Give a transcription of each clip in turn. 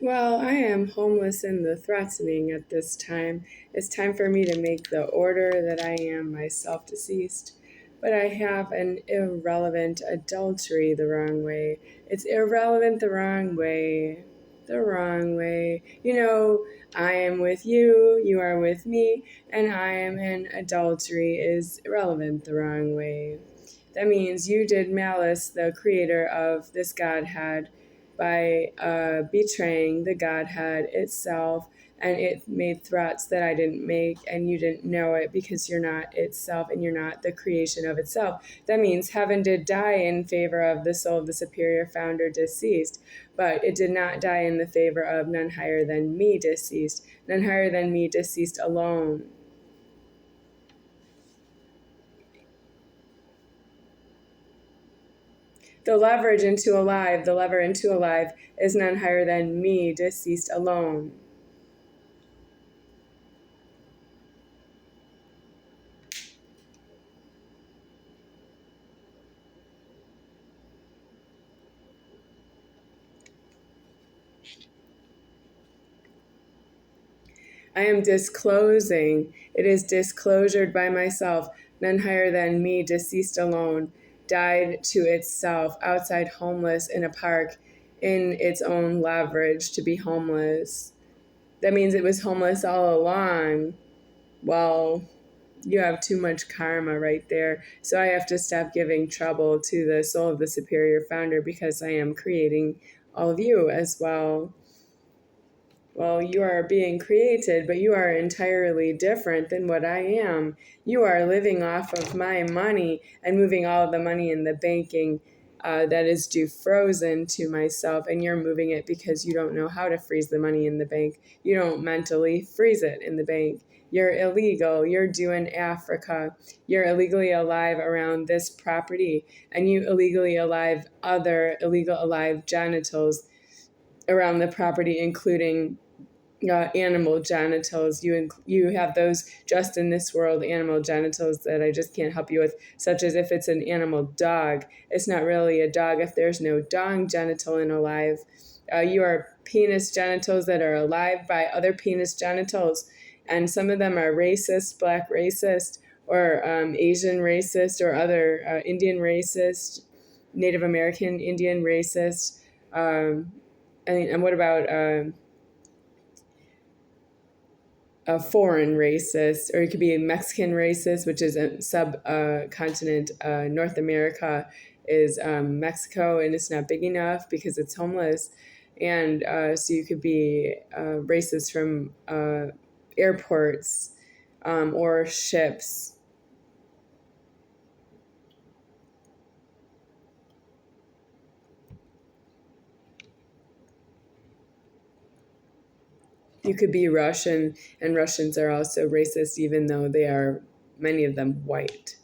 Well, I am homeless in the threatening at this time. It's time for me to make the order that I am myself deceased. But I have an irrelevant adultery the wrong way. It's irrelevant the wrong way. The wrong way. You know, I am with you, you are with me, and I am in adultery is irrelevant the wrong way. That means you did malice, the creator of this Godhead, by betraying the Godhead itself, and it made threats that I didn't make, and you didn't know it because you're not itself and you're not the creation of itself. That means heaven did die in favor of the soul of the superior founder deceased, but it did not die in the favor of none higher than me deceased, none higher than me deceased alone. The leverage into alive, the lever into alive is none higher than me deceased alone. I am disclosing. It is disclosured by myself, none higher than me, deceased alone, died to itself, outside homeless in a park, in its own leverage to be homeless. That means it was homeless all along. Well, you have too much karma right there. So I have to stop giving trouble to the soul of the superior founder because I am creating all of you as well. Well, you are being created, but you are entirely different than what I am. You are living off of my money and moving all of the money in the banking that is due frozen to myself, and you're moving it because you don't know how to freeze the money in the bank. You don't mentally freeze it in the bank. You're illegal. You're due in Africa. You're illegally alive around this property, and you illegally alive other illegal alive genitals around the property, including animal genitals. You have those just in this world, animal genitals that I just can't help you with, such as if it's an animal dog. It's not really a dog if there's no dong genital in alive. You are penis genitals that are alive by other penis genitals, and some of them are racist, black racist, or Asian racist, or other Indian racist, Native American Indian racist. And what about a foreign racist, or it could be a Mexican racist, which is a subcontinent. North America is Mexico, and it's not big enough because it's homeless. And so you could be racist from airports or ships. You could be Russian, and Russians are also racist, even though they are, many of them, white.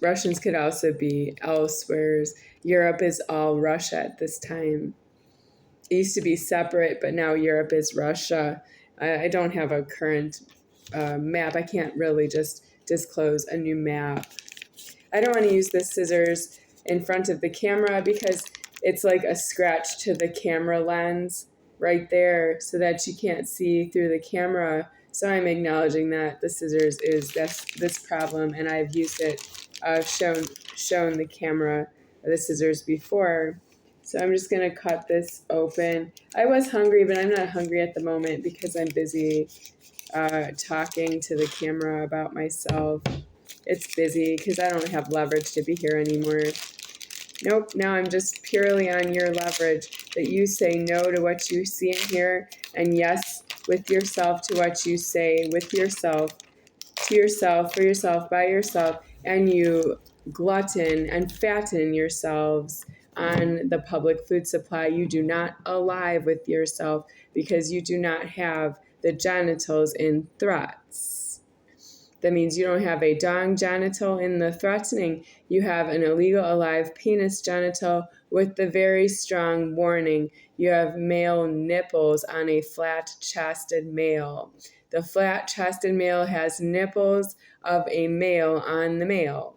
Russians could also be elsewhere. Europe is all Russia at this time. It used to be separate, but now Europe is Russia. I don't have a current map. I can't really just disclose a new map. I don't want to use the scissors in front of the camera because it's like a scratch to the camera lens right there so that you can't see through the camera. So I'm acknowledging that the scissors is this problem, and I've used it, shown the camera the scissors before. So I'm just going to cut this open. I was hungry, but I'm not hungry at the moment because I'm busy talking to the camera about myself. It's busy because I don't have leverage to be here anymore. Nope, now I'm just purely on your leverage, that you say no to what you see and hear, and yes with yourself to what you say with yourself, to yourself, for yourself, by yourself, and you glutton and fatten yourselves on the public food supply. You do not alive with yourself because you do not have the genitals in threats. That means you don't have a dong genital in the threatening. You have an illegal alive penis genital with the very strong warning. You have male nipples on a flat-chested male. The flat-chested male has nipples of a male on the male.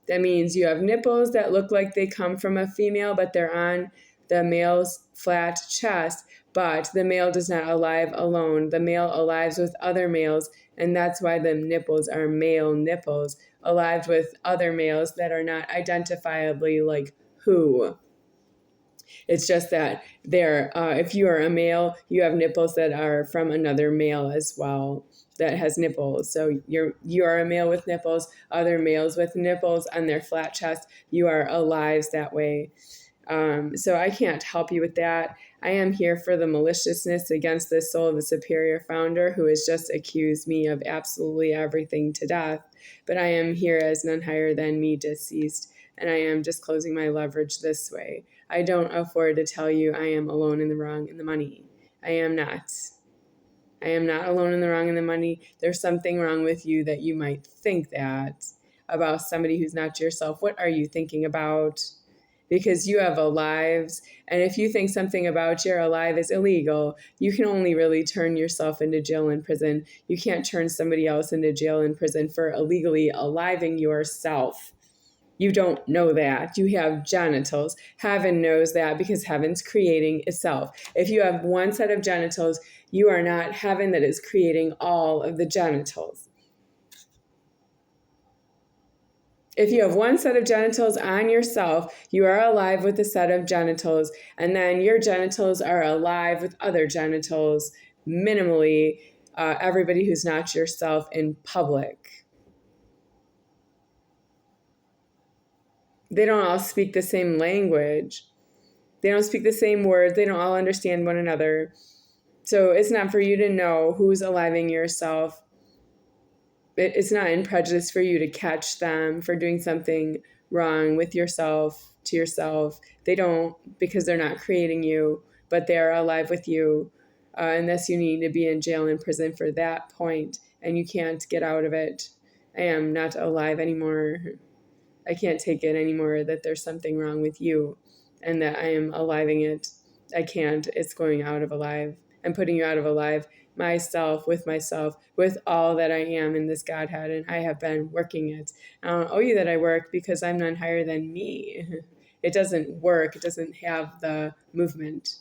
That means you have nipples that look like they come from a female, but they're on the male's flat chest, but the male does not alive alone. The male alives with other males, and that's why the nipples are male nipples, alived with other males that are not identifiably like who. It's just that if you are a male, you have nipples that are from another male as well that has nipples. So you are a male with nipples, other males with nipples on their flat chest. You are alives that way. So I can't help you with that. I am here for the maliciousness against the soul of a superior founder who has just accused me of absolutely everything to death. But I am here as none higher than me, deceased, and I am disclosing my leverage this way. I don't afford to tell you I am alone in the wrong in the money. I am not. I am not alone in the wrong in the money. There's something wrong with you that you might think that about somebody who's not yourself. What are you thinking about? Because you have lives, and if you think something about your alive is illegal, you can only really turn yourself into jail and prison. You can't turn somebody else into jail and prison for illegally aliving yourself. You don't know that. You have genitals. Heaven knows that because heaven's creating itself. If you have one set of genitals, you are not heaven that is creating all of the genitals. If you have one set of genitals on yourself, you are alive with a set of genitals, and then your genitals are alive with other genitals, minimally, everybody who's not yourself in public. They don't all speak the same language. They don't speak the same words. They don't all understand one another. So it's not for you to know who's aliving yourself. It's not in prejudice for you to catch them for doing something wrong with yourself, to yourself. They don't, because they're not creating you, but they're alive with you. Unless you need to be in jail and prison for that point, and you can't get out of it. I am not alive anymore. I can't take it anymore that there's something wrong with you and that I am aliving it. I can't. It's going out of alive. I'm putting you out of alive. Myself, with all that I am in this Godhead, and I have been working it. I don't owe you that I work because I'm none higher than me. It doesn't work. It doesn't have the movement.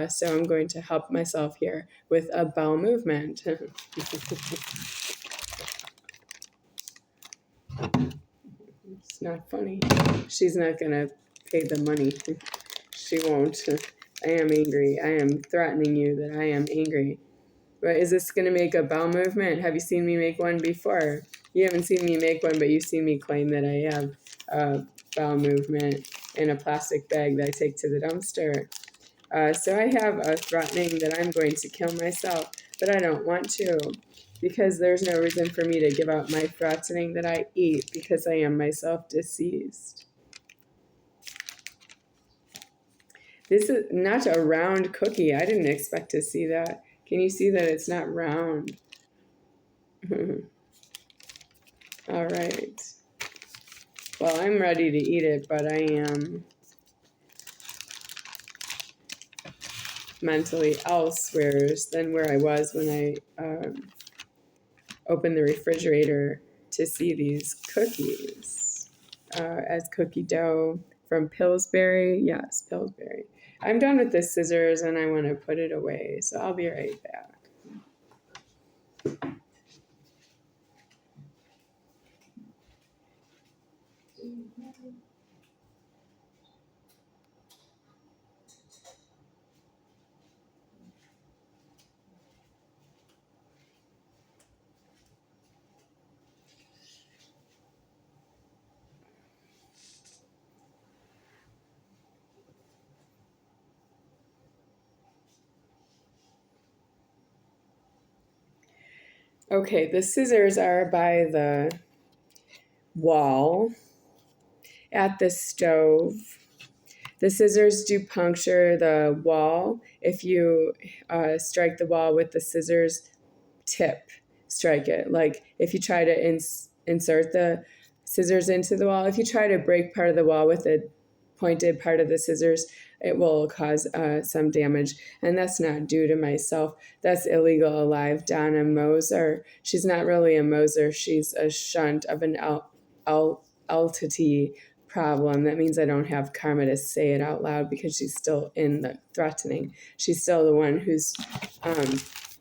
So I'm going to help myself here with a bowel movement. It's not funny. She's not going to pay the money. She won't. I am angry. I am threatening you that I am angry. But is this going to make a bowel movement? Have you seen me make one before? You haven't seen me make one, but you've seen me claim that I have a bowel movement in a plastic bag that I take to the dumpster. So I have a threatening that I'm going to kill myself, but I don't want to because there's no reason for me to give out my threatening that I eat because I am myself deceased. This is not a round cookie. I didn't expect to see that. Can you see that it's not round? All right. Well, I'm ready to eat it, but I am mentally elsewhere than where I was when I opened the refrigerator to see these cookies as cookie dough from Pillsbury. Yes, Pillsbury. I'm done with the scissors and I want to put it away, so I'll be right back. Okay, the scissors are by the wall at the stove. The scissors do puncture the wall. If you strike the wall with the scissors tip, strike it. Like if you try to insert the scissors into the wall, if you try to break part of the wall with the pointed part of the scissors, it will cause some damage. And that's not due to myself. That's illegal alive. Donna Moser. She's not really a Moser. She's a shunt of an entity problem. That means I don't have karma to say it out loud because she's still in the threatening. She's still the one who's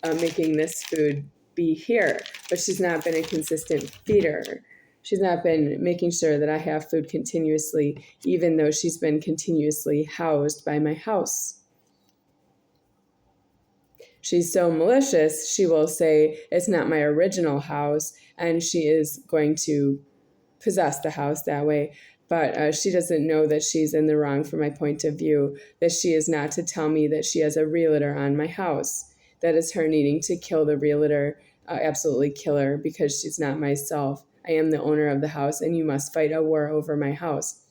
making this food be here, but she's not been a consistent feeder. She's not been making sure that I have food continuously, even though she's been continuously housed by my house. She's so malicious, she will say, it's not my original house, and she is going to possess the house that way. But she doesn't know that she's in the wrong from my point of view, that she is not to tell me that she has a realtor on my house. That is her needing to kill the realtor, absolutely kill her, because she's not myself. I am the owner of the house, and you must fight a war over my house.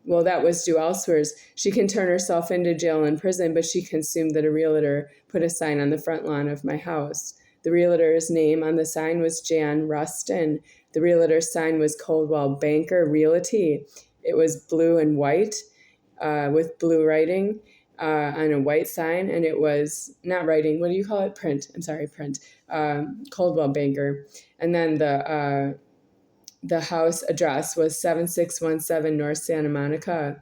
Well, that was due elsewhere. She can turn herself into jail and prison, but she consumed that a realtor put a sign on the front lawn of my house. The realtor's name on the sign was Jan Rustin. The realtor's sign was Coldwell Banker Realty. It was blue and white with blue writing on a white sign, and it was not writing. What do you call it? Print. I'm sorry, print. Coldwell Banker. And then the house address was 7617 North Santa Monica,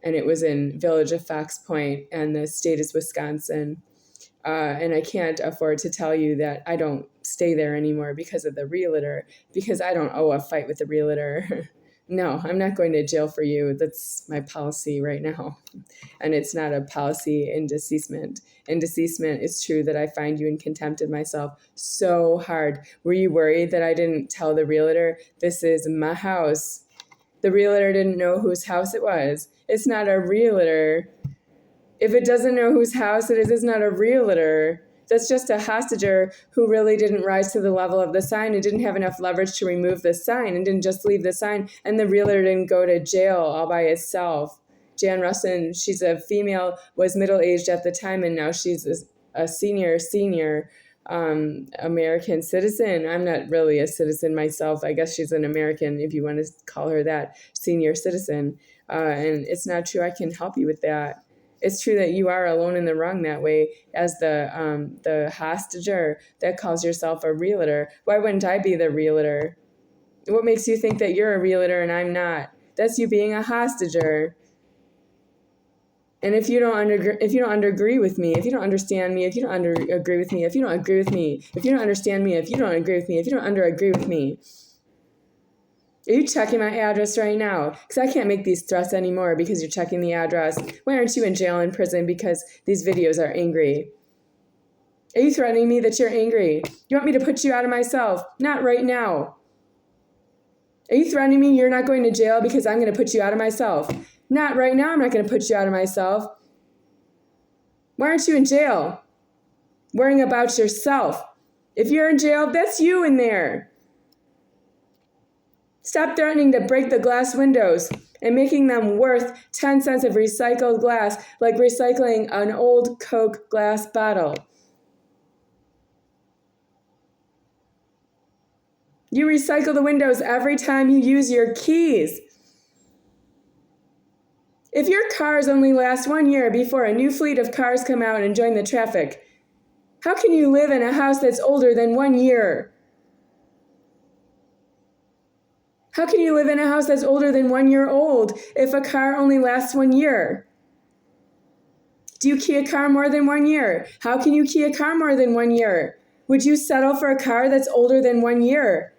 and it was in Village of Fox Point, and the state is Wisconsin. And I can't afford to tell you that I don't stay there anymore because of the realtor, because I don't owe a fight with the realtor. No, I'm not going to jail for you. That's my policy right now. And it's not a policy in deceasement. In deceasement, it's true that I find you in contempt of myself so hard. Were you worried that I didn't tell the realtor, this is my house? The realtor didn't know whose house it was. It's not a realtor. If it doesn't know whose house it is, it's not a realtor. That's just a hostager who really didn't rise to the level of the sign and didn't have enough leverage to remove the sign and didn't just leave the sign. And the realtor didn't go to jail all by itself. Jan Rustin, she's a female, was middle-aged at the time, and now she's a senior American citizen. I'm not really a citizen myself. I guess she's an American, if you want to call her that, senior citizen. And it's not true I can help you with that. It's true that you are alone in the wrong that way as the hostager that calls yourself a realtor. Why wouldn't I be the realtor? What makes you think that you're a realtor and I'm not? That's you being a hostager. And if you don't agree with me, if you don't understand me, if you don't agree with me, if you don't agree with me, if you don't understand me, if you don't agree with me, if you don't agree with me, are you checking my address right now? Because I can't make these threats anymore because you're checking the address. Why aren't you in jail and prison because these videos are angry? Are you threatening me that you're angry? You want me to put you out of myself? Not right now. Are you threatening me you're not going to jail because I'm going to put you out of myself? Not right now, I'm not going to put you out of myself. Why aren't you in jail? Worrying about yourself. If you're in jail, that's you in there. Stop threatening to break the glass windows and making them worth 10 cents of recycled glass, like recycling an old Coke glass bottle. You recycle the windows every time you use your keys. If your cars only last 1 year before a new fleet of cars come out and join the traffic, how can you live in a house that's older than 1 year? How can you live in a house that's older than 1 year old if a car only lasts 1 year? Do you key a car more than 1 year? How can you key a car more than 1 year? Would you settle for a car that's older than 1 year?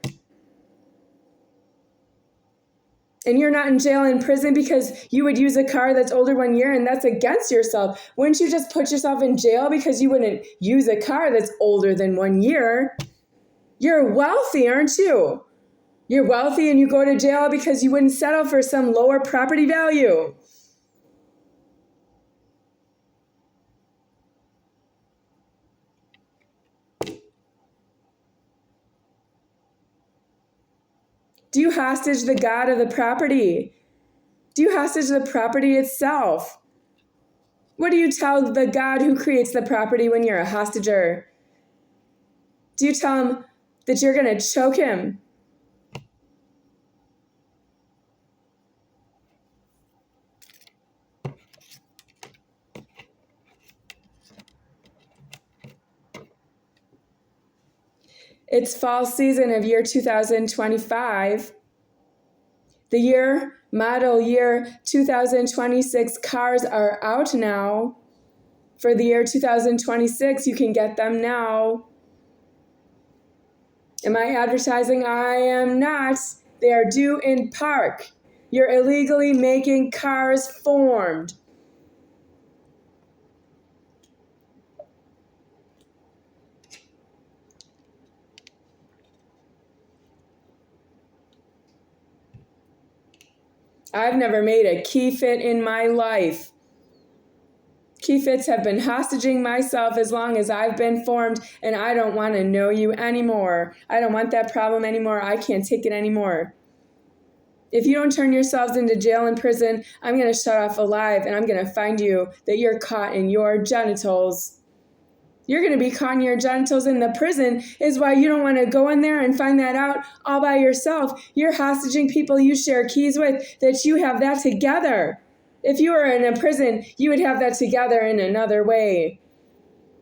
And you're not in jail and prison because you would use a car that's older 1 year and that's against yourself. Wouldn't you just put yourself in jail because you wouldn't use a car that's older than 1 year? You're wealthy, aren't you? You're wealthy and you go to jail because you wouldn't settle for some lower property value. Do you hostage the God of the property? Do you hostage the property itself? What do you tell the God who creates the property when you're a hostager? Do you tell him that you're going to choke him? It's fall season of year 2025, the year Model year 2026 cars are out now. For the year 2026, you can get them now. Am I advertising? I am not. They are due in park. You're illegally making cars formed. I've never made a Keyfit in my life. Keyfits have been hostage-ing myself as long as I've been formed, and I don't want to know you anymore. I don't want that problem anymore. I can't take it anymore. If you don't turn yourselves into jail and prison, I'm going to shut off alive, and I'm going to find you that you're caught in your genitals. You're going to be caught in your genitals in the prison is why you don't want to go in there and find that out all by yourself. You're hostaging people you share keys with, that you have that together. If you were in a prison, you would have that together in another way.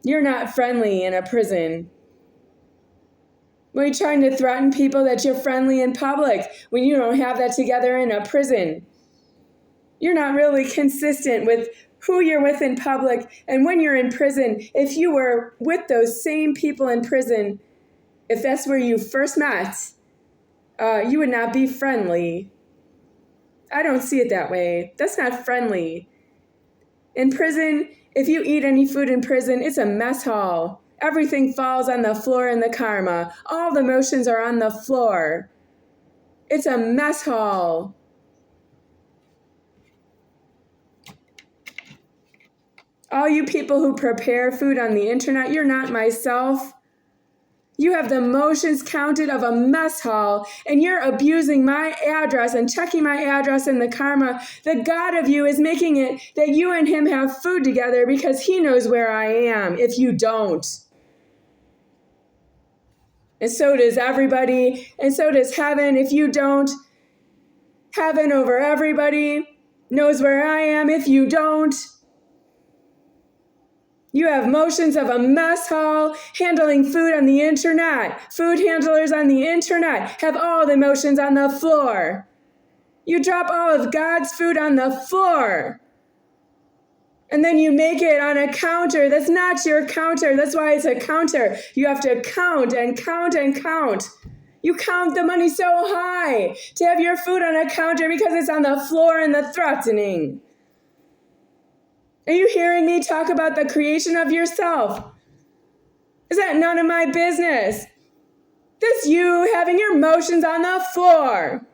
You're not friendly in a prison. Why are you trying to threaten people that you're friendly in public when you don't have that together in a prison? You're not really consistent with who you're with in public, and when you're in prison, if you were with those same people in prison, if that's where you first met, you would not be friendly. I don't see it that way. That's not friendly. In prison, if you eat any food in prison, it's a mess hall. Everything falls on the floor in the karma. All the motions are on the floor. It's a mess hall. All you people who prepare food on the internet, you're not myself. You have the motions counted of a mess hall, and you're abusing my address and checking my address in the karma. The God of you is making it that you and him have food together because he knows where I am if you don't. And so does everybody, and so does heaven if you don't. Heaven over everybody knows where I am if you don't. You have motions of a mess hall, handling food on the internet. Food handlers on the internet have all the motions on the floor. You drop all of God's food on the floor. And then you make it on a counter. That's not your counter. That's why it's a counter. You have to count and count and count. You count the money so high to have your food on a counter because it's on the floor and the threatening. Are you hearing me talk about the creation of yourself? Is that none of my business? That's you having your motions on the floor.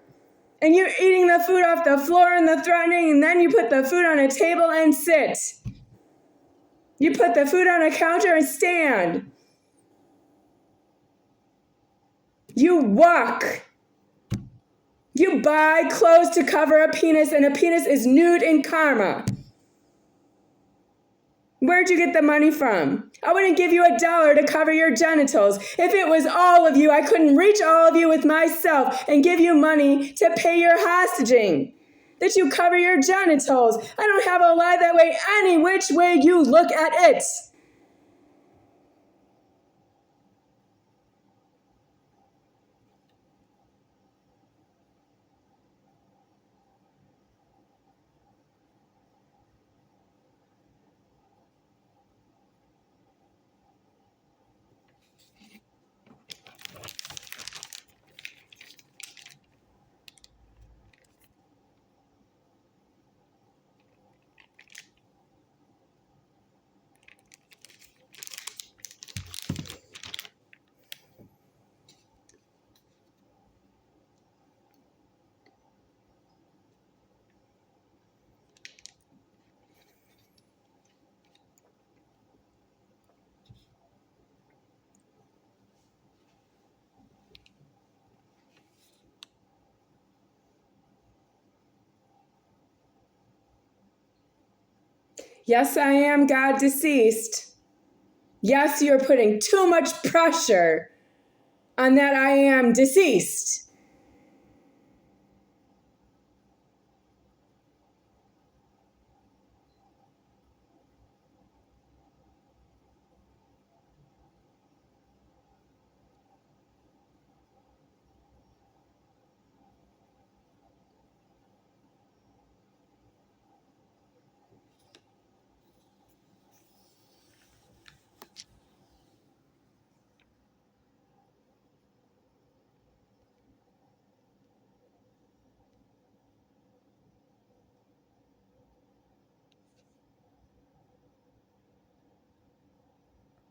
And you're eating the food off the floor and the threatening, and then you put the food on a table and sit. You put the food on a counter and stand. You walk. You buy clothes to cover a penis, and a penis is nude in karma. Where'd you get the money from? I wouldn't give you $1 to cover your genitals. If it was all of you, I couldn't reach all of you with myself and give you money to pay your hostaging. That you cover your genitals. I don't have a lie that way any which way you look at it. Yes, I am God deceased. Yes, you're putting too much pressure on that I am deceased.